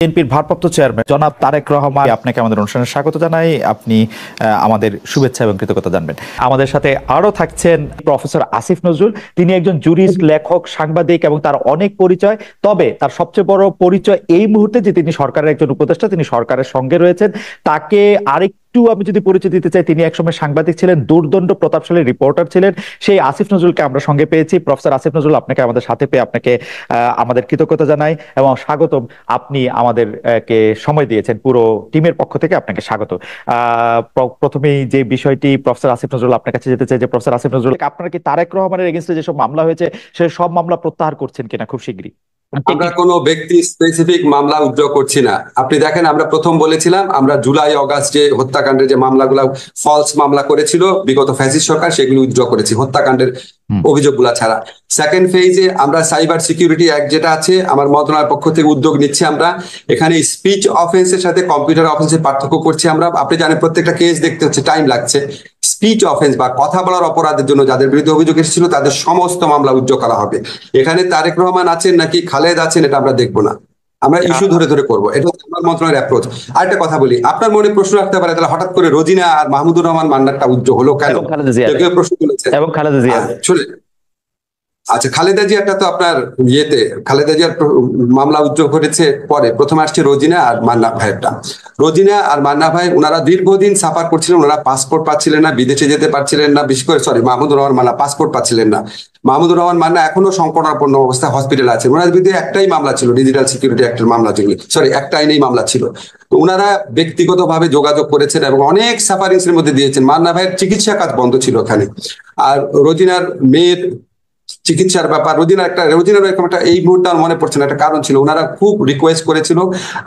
বিএনপির ভারপ্রাপ্ত চেয়ারম্যান জনাব তারেক রহমান, আপনাকে আমাদের অনুষ্ঠানে স্বাগত জানাই। আপনি আমাদের শুভেচ্ছা এবং কৃতজ্ঞতা জানবেন। আমাদের সাথে আরো থাকছেন প্রফেসর আসিফ নজরুল। তিনি একজন জুরিস্ট, লেখক, সাংবাদিক এবং তার অনেক পরিচয়। তবে তার সবচেয়ে বড় পরিচয় এই মুহূর্তে যে তিনি সরকারের একজন উপদেষ্টা, তিনি সরকারের সঙ্গে রয়েছেন। তাকে আরেকটু আমি যদি পরিচয় দিতে চাই, তিনি একসময় সাংবাদিক ছিলেন, দুর্দণ্ড প্রতাপশালী রিপোর্টার ছিলেন। সেই আসিফ নজরুলকে আমরা সঙ্গে পেয়েছি। প্রফেসর আসিফ নজরুল, আপনাকে আমাদের সাথে পেয়ে আপনাকে আমাদের কৃতজ্ঞতা জানাই এবং স্বাগতম। আপনি আমাদেরকে সময় দিয়েছেন, পুরো টিমের পক্ষ থেকে আপনাকে স্বাগত। প্রথমেই যে বিষয়টি প্রফেসর আসিফ নজরুল আপনার কাছে যেতে চাই যে প্রফেসর আসিফ নজরুল, আপনারা কি তারেক রহমানের এগেইনস্টে যেসব মামলা হয়েছে সেই সব মামলা প্রত্যাহার করছেন কিনা খুব শীঘ্রই? আমরা কোনো ব্যক্তি স্পেসিফিক মামলা উইথড্র করছি না। আপনি দেখেন, আমরা প্রথম বলেছিলাম আমরা জুলাই অগাস্ট যে হত্যাকাণ্ডের যে মামলাগুলো ফলস মামলা করেছিল বিগত ফ্যাসিস্ট সরকার, সেগুলো উইথড্র করেছি হত্যাকাণ্ডের অভিযোগগুলো ছাড়া। সেকেন্ড ফেজে আমরা সাইবার সিকিউরিটি অ্যাক্ট যেটা আছে আমার মন্ত্রণালয়ের পক্ষ থেকে উদ্যোগ নিচ্ছি। আমরা এখানে স্পিচ অফেন্সের সাথে কম্পিউটার অফেন্সের পার্থক্য করছি। আমরা, আপনি জানেন, প্রত্যেকটা কেস দেখতে হচ্ছে, টাইম লাগছে। স্পিচ অফেন্স বা কথা বলার অপরাধের জন্য যাদের বিরুদ্ধে অভিযোগ এসেছিল তাদের সমস্ত মামলা উইথড্র করা হবে। এখানে তারেক রহমান আছেন নাকি খালেদ আছেন এটা আমরা দেখবো না, আমরা ইস্যু ধরে ধরে করবো। এটা হচ্ছে আমার মন্ত্রণালয়ের অ্যাপ্রোচ। আরেকটা কথা বলি, আপনার মনে প্রশ্ন রাখতে পারে তাহলে হঠাৎ করে রোজিনা আর মাহমুদুর রহমান মান্নারটা উইথড্র হলো কেন? কেউ প্রশ্ন তুলেছে। এবং খালেদা জিয়া, আচ্ছা, খালেদা জিয়াটা তো আপনার খালেদা জিয়ার মামলা উইথড্র করেছে পরে। প্রথমে আসছে রোজিনা আর মান্না ভাইয়েরটা। রোজিনা আর মান্না ভাই ওনারা দীর্ঘদিন সাফার করছিলেন, ওনারা পাসপোর্ট পাচ্ছিলেন না, বিদেশে যেতে পারছিলেন না। বিশেষ করে মাহমুদুর রহমান মান্না পাসপোর্ট পাচ্ছিলেন না। মাহমুদুর রহমান মান্না এখনো সংকটাপন্ন অবস্থায় হসপিটালে আছেন। ওনার বিরুদ্ধে একটাই মামলা ছিল, ডিজিটাল সিকিউরিটি অ্যাক্টের মামলা, যেগুলি একটা আইনেই মামলা ছিল। তো ওনারা ব্যক্তিগতভাবে যোগাযোগ করেছেন এবং অনেক সাফারিংস এর মধ্যে দিয়েছেন। মান্না ভাইয়ের চিকিৎসা কাজ বন্ধ ছিল ওখানে। আর রোজিনার মেয়ের চিকিৎসার ব্যাপার, রোজিনার এরকম একটা, এই মুহূর্তে আমার মনে পড়ছে না, একটা কারণ ছিল। ওনারা খুব রিকোয়েস্ট করেছিল,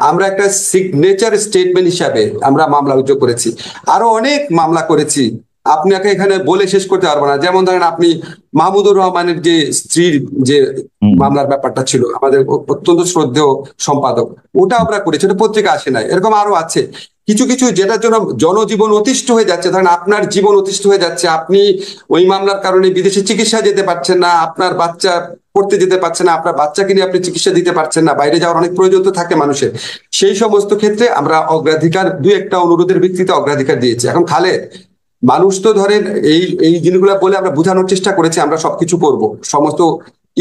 আমরা একটা সিগনেচার স্টেটমেন্ট হিসাবে আমরা মামলা উইথড্র করেছি। আরো অনেক মামলা করেছি, আপনাকে এখানে বলে শেষ করতে পারবো না। যেমন ধরেন, আপনি মাহমুদুর রহমানের যে স্ত্রীর যে মামলার ব্যাপারটা ছিল, আমাদের অত্যন্ত শ্রদ্ধেয় সম্পাদক, ওটা আমরা করেছি, ওটা পত্রিকা আসে নাই। এরকম আরো আছে কিছু কিছু যেটার জন্য জনজীবন অতিষ্ঠ হয়ে যাচ্ছে। ধরেন আপনার জীবন অতিষ্ঠ হয়ে যাচ্ছে, আপনি ওই মামলার কারণে বিদেশে চিকিৎসা যেতে পারছেন না, আপনার বাচ্চা পড়তে যেতে পারছে না, আপনার বাচ্চাকে নিয়ে আপনি চিকিৎসা দিতে পারছেন না, বাইরে যাওয়ার অনেক প্রয়োজন তো থাকে মানুষের। সেই সমস্ত ক্ষেত্রে আমরা অগ্রাধিকার, দুই একটা অনুরোধের ভিত্তিতে অগ্রাধিকার দিয়েছি। এখন খালেদ মানুষ তো ধরেন এই এই জিনিসগুলো বলে আমরা বোঝানোর চেষ্টা করেছি আমরা সবকিছু করব, সমস্ত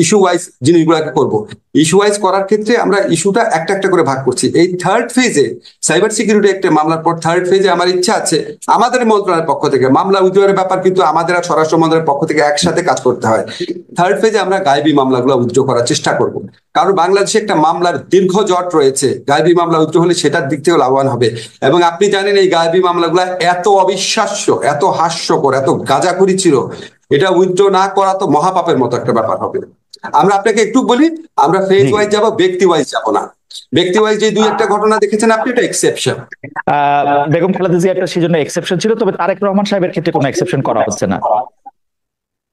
ইস্যু ওয়াইজ জিনিসগুলোকে করব। ইস্যু ওয়াইজ করার ক্ষেত্রে আমরা ইস্যুটা একটা একটা করে ভাগ করছি। এই থার্ড ফেজে সাইবার সিকিউরিটি একটা মামলার পর থার্ড ফেজে আমার ইচ্ছা আছে আমাদের মন্ত্রণালয়ের পক্ষ থেকে মামলা উইথড্রয়ের ব্যাপার, কিন্তু আমাদের আর স্বরাষ্ট্র মন্ত্রণালয়ের পক্ষ থেকে একসাথে কাজ করতে হয়। থার্ড ফেজে আমরা গায়েবী মামলাগুলো উইথড্র করার চেষ্টা করব, কারণ বাংলাদেশে একটা মামলার দীর্ঘ জট রয়েছে। গায়েবী মামলা উইথড্র হলে সেটার দিক থেকেও লাভবান হবে। এবং আপনি জানেন এই গায়েবী মামলাগুলো এত অবিশ্বাস্য, এত হাস্যকর, এত গাঁজাখুরি ছিল, এটা উইথড্র না করা তো মহাপাপের মতো একটা ব্যাপার হবে। আমরা আপনাকে একটু বলি, আমরা ফেজ ওয়াইজ যাবো, ব্যক্তি ওয়াইজ যাবো না। ব্যক্তি ওয়াইজ যে দুই একটা ঘটনা দেখেছেন আপনি, এটা এক্সেপশন। বেগম খালেদা জিয়া একটা সেজন্য এক্সেপশন ছিল, তবে তারেক রহমান সাহেবের ক্ষেত্রে কোনো এক্সেপশন করা হচ্ছে না।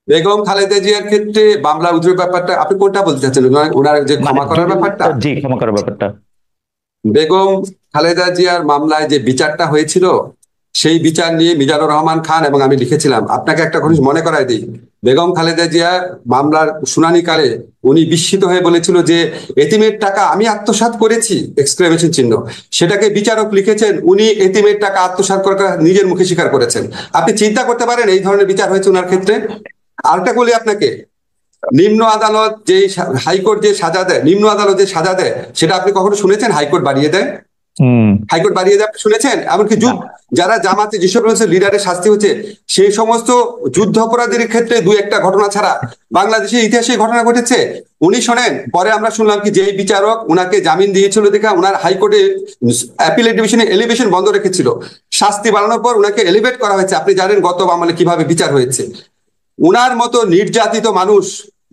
বেগম খালেদা জিয়ার ক্ষেত্রে মামলা উইথড্রয়ের ব্যাপারটা আপনি কোনটা বলতে চাচ্ছেন? ওনার যে ক্ষমা করার ব্যাপারটা? জি, ক্ষমা করার ব্যাপারটা। বেগম খালেদা জিয়ার মামলায় যে বিচারটা হয়েছিল সেই বিচার নিয়ে মিজানুর রহমান খান এবং আমি লিখেছিলাম। আপনাকে একটা জিনিস মনে করাই দিই, বেগম খালেদা জিয়া মামলার শুনানিকালে উনি বিস্মিত হয়ে বলেছিল যে এতিমের টাকা আমি আত্মসাৎ করেছি, এক্সক্লেমেশন চিহ্ন। সেটাকে বিচারক লিখেছেন উনি এতিমের টাকা আত্মসাৎ করে নিজের মুখে স্বীকার করেছেন। আপনি চিন্তা করতে পারেন এই ধরনের বিচার হয়েছে ওনার ক্ষেত্রে। আরেকটা বলি আপনাকে, নিম্ন আদালত যে হাইকোর্ট যে সাজা দেয়, নিম্ন আদালত যে সাজা দেয়, সেটা আপনি কখনো শুনেছেন হাইকোর্ট বাড়িয়ে দেয়? হাইকোর্ট বাড়িয়ে দেয় আপনি শুনেছেন? এমনকি যারা জামাতে যেসব লিডারের শাস্তি হচ্ছে সেই সমস্ত যুদ্ধ অপরাধীর ক্ষেত্রে দুই একটা ঘটনা ছাড়া বাংলাদেশের ইতিহাসে ঘটনা ঘটেছে। উনি শোনেন, পরে আমরা শুনলাম কি যে বিচারক উনাকে জামিন দিয়েছিল দেখা উনার হাইকোর্টে অ্যাপিলেট ডিভিশনে এলিভেশন বন্ধ রেখেছিল, শাস্তি বাড়ানোর পর উনাকে এলিভেট করা হয়েছে। আপনি জানেন গত আমলে কিভাবে বিচার হয়েছে। উনার মতো নির্যাতিত মানুষ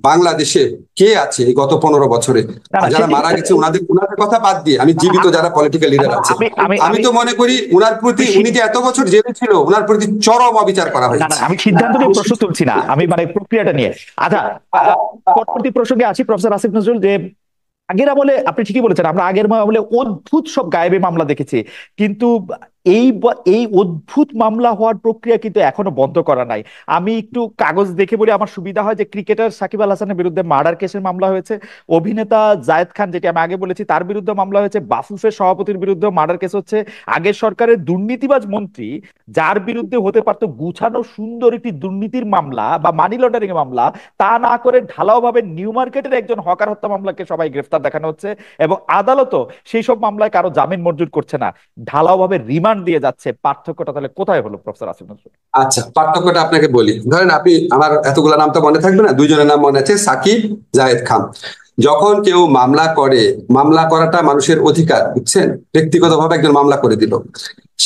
বাংলাদেশে কে আছে এই গত 15 বছরে? যারা মারা গেছে উনাদের কথা বাদ দিয়ে আমি জীবিত যারা পলিটিক্যাল লিডার আছে, আমি তো মনে করি উনার প্রতি, উনি যে এত বছর জেলে ছিল, উনার প্রতি চরম অবিচার করা হয়েছে। আমি সিদ্ধান্ত নিয়ে প্রশ্ন তুলছি না, আমি মানে প্রক্রিয়াটা নিয়ে। আচ্ছা, পরবর্তী প্রসঙ্গে আসি প্রফেসর আসিফ নজরুল। যে আগের আমলে আপনি ঠিকই বলেছেন, আমরা আগের আমলে অদ্ভুত সব গায়েবী মামলা দেখেছি, কিন্তু এই অদ্ভুত মামলা হওয়ার প্রক্রিয়া কিন্তু এখনো বন্ধ করা নাই। আমি একটু কাগজ দেখে বলি, আমার সুবিধা হয়, যে ক্রিকেটার সাকিব আল হাসানের বিরুদ্ধে মার্ডার কেসের মামলা হয়েছে, অভিনেতা জায়েদ খান, যেটি আমি আগে বলেছি, তার বিরুদ্ধে মামলা হয়েছে, বাফুফের সভাপতির বিরুদ্ধে মার্ডার কেস হচ্ছে, আগের সরকারের দুর্নীতিবাজ মন্ত্রী যার বিরুদ্ধে হতে পারতো গুছানো সুন্দর একটি দুর্নীতির মামলা বা মানি লন্ডারিং এর মামলা, তা না করে ঢালাও ভাবে নিউ মার্কেটের একজন হকার হত্যা মামলাকে সবাই গ্রেফতার দেখানো হচ্ছে, এবং আদালতও সেই সব মামলায় কারো জামিন মঞ্জুর করছে না, ঢালাও ভাবে রিমান্ড দিয়ে যাচ্ছে। পার্থক্যটা তাহলে কোথায় হলো প্রফেসর আসিফ নজরুল? আচ্ছা, পার্থক্যটা আপনাকে বলি। ধরেন আপনি, আমার এতগুলো নাম তো মনে থাকবে না, দুইজনের নাম মনে আছে, সাকিব, জায়েদ খান। যখন কেউ মামলা করে, মামলা করাটা মানুষের অধিকার, বুঝছেন? ব্যক্তিগতভাবে একজন মামলা করে দিল,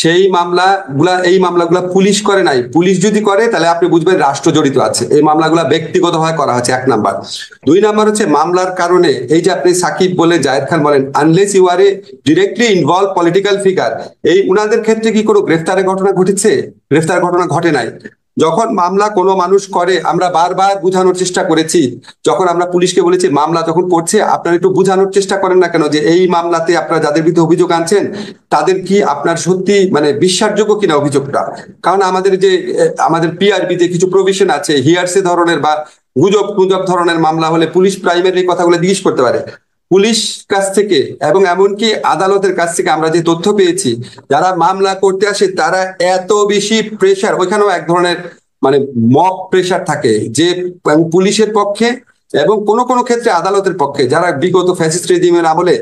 সেই এই মামলাগুলা পুলিশ করে নাই। পুলিশ যদি করে তাহলে আপনি বুঝবেন রাষ্ট্র জড়িত আছে। এই মামলাগুলা ব্যক্তিগতভাবে করা হচ্ছে, 1 নাম্বার। 2 নাম্বার হচ্ছে মামলার কারণে, এই যে আপনি সাকিব বলে জায়েদ খান বলেন, unless you are a directly involve political figure, এই উনাদের ক্ষেত্রে কি কোনো গ্রেফতারের ঘটনা ঘটেছে? গ্রেফতার ঘটনা ঘটে নাই। যখন মামলা কোনো মানুষ করে, আমরা বারবার বোঝানোর চেষ্টা করেছি। যখন আমরা পুলিশকে বলেছি মামলা যখন করছে, আপনারা একটু বোঝানোর চেষ্টা করেন না কেন যে এই মামলাতে আপনারা যাদের বিরুদ্ধে অভিযোগ আনছেন তাদের কি আপনার সত্যি মানে বিশ্বাসযোগ্য কিনা অভিযোগটা। কারণ আমাদের পিআরবিতে কিছু প্রভিশন আছে, হিয়ারসে ধরনের বা গুজব গুজব ধরনের মামলা হলে পুলিশ প্রাইমারি কথাগুলো জিজ্ঞেস করতে পারে। পুলিশ কাছ থেকে এবং এমনকি আদালতের কাছ থেকে আমরা যে তথ্য পেয়েছি, যারা মামলা করতে আসে তারা এত বেশি প্রেশার, ওইখানেও এক ধরনের মানে মব প্রেশার থাকে, যে পুলিশের পক্ষে এবং কোনো কোনো ক্ষেত্রে আদালতের পক্ষে, যারা বিগত ফ্যাসিস্ট রেজিমের আমলে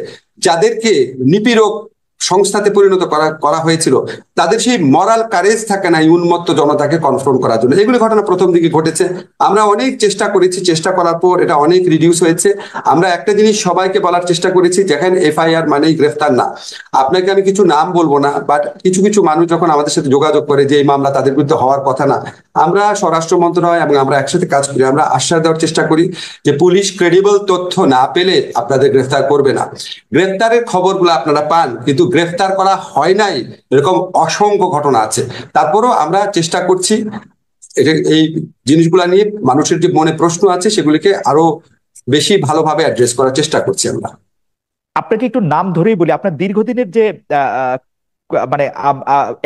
যাদেরকে নিপীড়ক সংস্থাতে পরিণত করা করা হয়েছিল, তাদের সেই মরাল কারেজ থাকে না এই উন্মত্ত জনতাকে কনফ্রন্ট করার জন্য। এগুলি ঘটনা প্রথম দিকে ঘটেছে। আমরা অনেক চেষ্টা করেছি, চেষ্টা করার পর এটা অনেক রিডিউস হয়েছে। আমরা একটা জিনিস সবাইকে বলার চেষ্টা করেছি, যেখানে এফআইআর মানেই গ্রেফতার না। আপনাকে আমি কিছু নাম বলবো না, বাট কিছু কিছু মানুষ যখন আমাদের সাথে যোগাযোগ করে যে এই মামলা তাদের বিরুদ্ধে হওয়ার কথা না, আমরা স্বরাষ্ট্র মন্ত্রণালয় এবং আমরা একসাথে কাজ করি, আমরা আশ্বাস দেওয়ার চেষ্টা করি যে পুলিশ ক্রেডিবল তথ্য না পেলে আপনাদের গ্রেফতার করবে না। গ্রেফতারের খবরগুলো আপনারা পান, কিন্তু গ্রেফতার করা হয় নাই এরকম অসংখ্য ঘটনা আছে। তারপরও আমরা চেষ্টা করছি এই জিনিসগুলা নিয়ে মানুষের যে মনে প্রশ্ন আছে সেগুলিকে আরো বেশি ভালোভাবে অ্যাড্রেস করার চেষ্টা করছি আমরা। আপনাকে একটু নাম ধরেই বলি, আপনার দীর্ঘদিনের যে মানে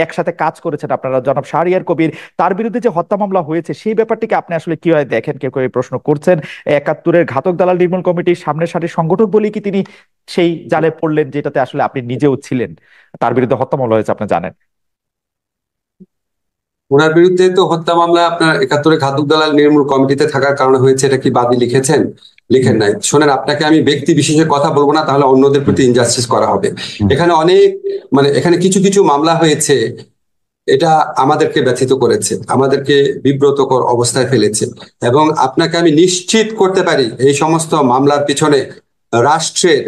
একসাথে কাজ করেছেন আপনারা, জনাব শাহরিয়ার কবির, তার বিরুদ্ধে যে হত্যা মামলা হয়েছে সেই ব্যাপারটিকে আপনি আসলে কিভাবে দেখেন? কেউ কেউ এই প্রশ্ন করছেন, 71-এর ঘাতক দালাল নির্মূল কমিটির সামনের সারির সংগঠক বলেই কি তিনি সেই জালে পড়লেন, যেটাতে আসলে আপনি নিজেও ছিলেন? তার বিরুদ্ধে হত্যা মামলা হয়েছে, আপনি জানেন। ওনার বিরুদ্ধে তো হত্যা মামলা আপনার 71-এ ঘাতক দালাল নির্মূল কমিটিতে থাকার কারণে হয়েছে, এটা কি বাদী লিখেছেন? লিখেন নাই। শোনেন, আপনাকে আমি ব্যক্তি বিশেষে কথা বলবো না, তাহলে অন্যদের প্রতি ইনজাস্টিস করা হবে। এখানে অনেক এখানে কিছু কিছু মামলা হয়েছে, এটা আমাদেরকে ব্যথিত করেছে, আমাদেরকে বিব্রতকর অবস্থায় ফেলেছে। এবং আপনাকে আমি নিশ্চিত করতে পারি এই সমস্ত মামলার পিছনে রাষ্ট্রের,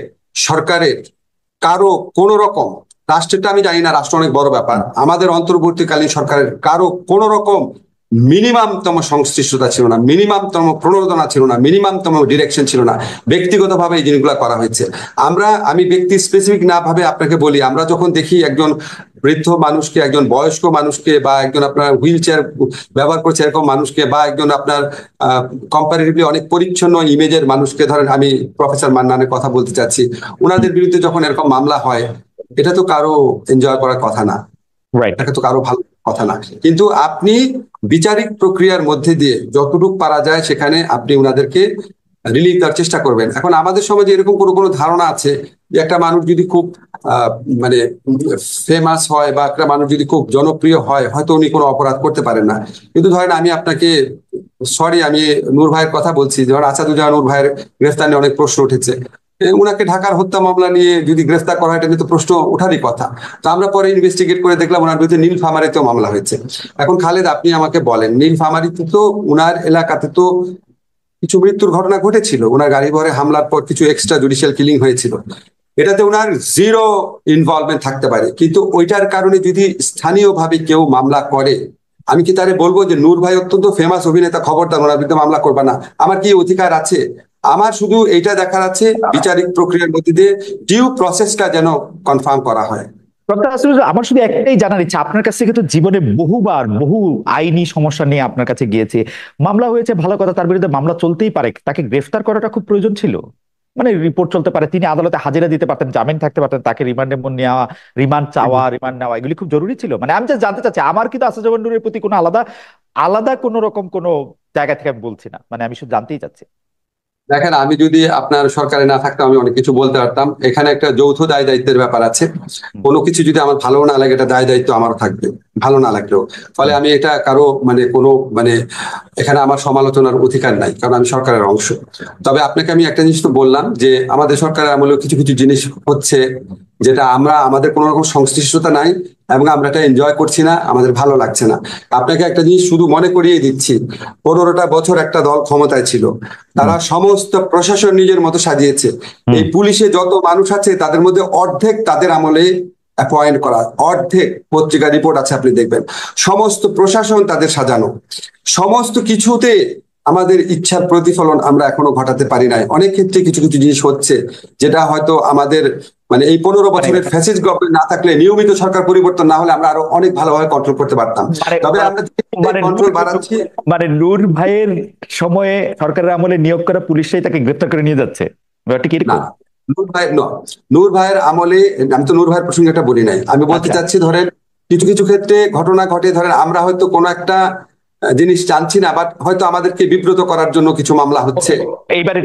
সরকারের কারো কোনো রকম, রাষ্ট্রটা আমি জানি না, রাষ্ট্র অনেক বড় ব্যাপার, আমাদের অন্তর্বর্তীকালীন সরকারের কারো কোনো রকম মিনিমামতম সংশ্লিষ্টতা ছিল না, মিনিমামতম প্রণোদনা ছিল না, মিনিমামতম ডিরেকশন ছিল না। ব্যক্তিগতভাবে এই জিনিসগুলো করা হয়েছে। আমি ব্যক্তি স্পেসিফিক না ভাবে আপনাকে বলি, আমরা যখন দেখি একজন বৃদ্ধ মানুষকে, একজন বয়স্ক মানুষকে, বা একজন আপনার হুইল চেয়ার ব্যবহার করছে এরকম মানুষকে, বা একজন আপনার কম্পারেটিভলি অনেক পরিচ্ছন্ন ইমেজের মানুষকে, ধরেন আমি প্রফেসর মান্নানের কথা বলতে চাচ্ছি, ওনাদের বিরুদ্ধে যখন এরকম মামলা হয়, এটা তো কারো এনজয় করার কথা না, রাইট। এটা তো কারো ভালো কথা না। কিন্তু আপনি বিচারিক প্রক্রিয়ার মধ্যে দিয়ে যতটুকু পারা যায় সেখানে আপনি ওনাদেরকে রিলিফ দেওয়ার চেষ্টা করবেন। এখন আমাদের সমাজে এরকম কোনো কোনো ধারণা আছে যে একটা মানুষ যদি খুব মানে ফেমাস হয় বা একটা মানুষ যদি খুব জনপ্রিয় হয়, হয়তো উনি কোনো অপরাধ করতে পারেন না। কিন্তু ধরেন আমি আপনাকে, সরি আমি নূর ভাইয়ের কথা বলছি, ধরেন আসাদুজ্জামান নূর ভাইয়ের গ্রেফতার নিয়ে অনেক প্রশ্ন উঠেছে। উনাকে ঢাকার হত্যা মামলা নিয়ে যদি গ্রেফতার করা হয়, এটা নিয়ে তো প্রশ্ন ওঠারই কথা। তো আমরা পরে ইনভেস্টিগেট করে দেখলাম ওনার বিরুদ্ধে নীলফামারীতেও মামলা হয়েছে। এখন খালেদ, আপনি আমাকে বলেন, নীলফামারীতে তো উনার এলাকাতে তো কিছু মৃত্যুর ঘটনা ঘটেছিল, ওনার গাড়ি ভরে হামলার পর কিছু এক্সট্রা জুডিশিয়াল কিলিং হয়েছিল, এটাতে ওনার জিরো ইনভলভমেন্ট থাকতে পারে। কিন্তু ওইটার কারণে যদি স্থানীয়ভাবে কেউ মামলা করে, আমি কি তারে বলবো যে নূর ভাই অত্যন্ত ফেমাস অভিনেতা, খবরদার ওনার বিরুদ্ধে মামলা করবা না? আমার কি অধিকার আছে? আমার শুধু এইটা দেখার আছে বিচারিক প্রক্রিয়ার মধ্যে দিয়ে ডিউ প্রসেসটা যেন কনফার্ম করা হয়। আমার শুধু একটাই জানার ইচ্ছা, আপনার কাছ থেকে তো জীবনে বহুবার বহু আইনি সমস্যা নিয়ে আপনার কাছে গিয়েছে, মামলা হয়েছে ভালো কথা, তার বিরুদ্ধে মামলা চলতেই পারে, তাকে গ্রেফতার করাটা খুব প্রয়োজন ছিল? মানে রিপোর্ট চলতে পারে, তিনি আদালতে হাজিরা দিতে পারতেন, জামিন থাকতে পারতেন, তাকে রিমান্ডে নেওয়া, রিমান্ড চাওয়া, রিমান্ড নেওয়া, এগুলি খুব জরুরি ছিল। মানে আমি জানতে চাচ্ছি, আমার কিন্তু আসাদুজ্জামান নূরের প্রতি কোনো আলাদা আলাদা কোনো রকম কোনো জায়গা থেকে আমি বলছি না, মানে আমি শুধু জানতেই চাচ্ছি। দেখেন, আমি যদি আপনার সরকারে না থাকতাম আমি অনেক কিছু বলতে পারতাম। এখানে একটা যৌথ দায় দায়িত্বের ব্যাপার আছে। হুম, কোনো কিছু যদি আমার ভালো না লাগে, এটা দায় দায়িত্ব আমারও থাকবে, ভালো না লাগলেও। ফলে হুম। আমি এটা কারো মানে কোনো মানে এখানে আমার সমালোচনার অধিকার নাই, কারণ আমি সরকারের অংশ। তবে আপনাকে আমি একটা জিনিস তো বললাম যে আমাদের সরকারের আমলেও কিছু কিছু জিনিস হচ্ছে যেটা আমরা আমাদের কোনো রকম সংশ্লিষ্টতা নাই, এবং আমরা এটা এনজয় করছি না, আমাদের ভালো লাগছে না। আপনাকে একটা জিনিস শুধু মনে করিয়ে দিচ্ছি, 15টা বছর একটা দল ক্ষমতায় ছিল, হুম, তারা সমস্ত প্রশাসন নিজের মতো সাজিয়েছে। হুম, এই পুলিশে যত মানুষ আছে তাদের মধ্যে অর্ধেক তাদের আমলে অ্যাপয়েন্ট করা, অর্ধেক পত্রিকা রিপোর্ট আছে, আপনি দেখবেন। সমস্ত প্রশাসন তাদের সাজানো, সমস্ত কিছুতে আমাদের ইচ্ছার প্রতিফলন আমরা এখনো ঘটাতে পারি নাই। অনেক ক্ষেত্রে কিছু কিছু জিনিস হচ্ছে যেটা হয়তো আমাদের মানে এই 15 মানে বছরের ফ্যাসিস্ট গভর্নমেন্ট না থাকলে, নিয়মিত সরকার পরিবর্তন না হলে আমরা আরো অনেক ভালোভাবে কন্ট্রোল করতে পারতাম। মানে তবে আমরা মানে কন্ট্রোল বাড়াচ্ছি। মানে নূর ভাইয়ের সময়ে সরকারের আমলে নিয়োগ করা পুলিশরাই তাকে গ্রেপ্তার করে নিয়ে যাচ্ছে, ব্যাপারটা কি না, এরকম? নূর ভাইয়ের নূর ভাইয়ের আমলে, আমি তো নূর ভাইয়ের প্রসঙ্গে এটা বলি নাই। আমি বলতে আচ্ছা, চাচ্ছি, ধরেন কিছু কিছু ক্ষেত্রে ঘটনা ঘটে, ধরেন আমরা হয়তো কোনো একটা জিনিস জানছি না, বাট হয়তো আমাদেরকে বিব্রত করার জন্য কিছু মামলা হচ্ছে। এইবারে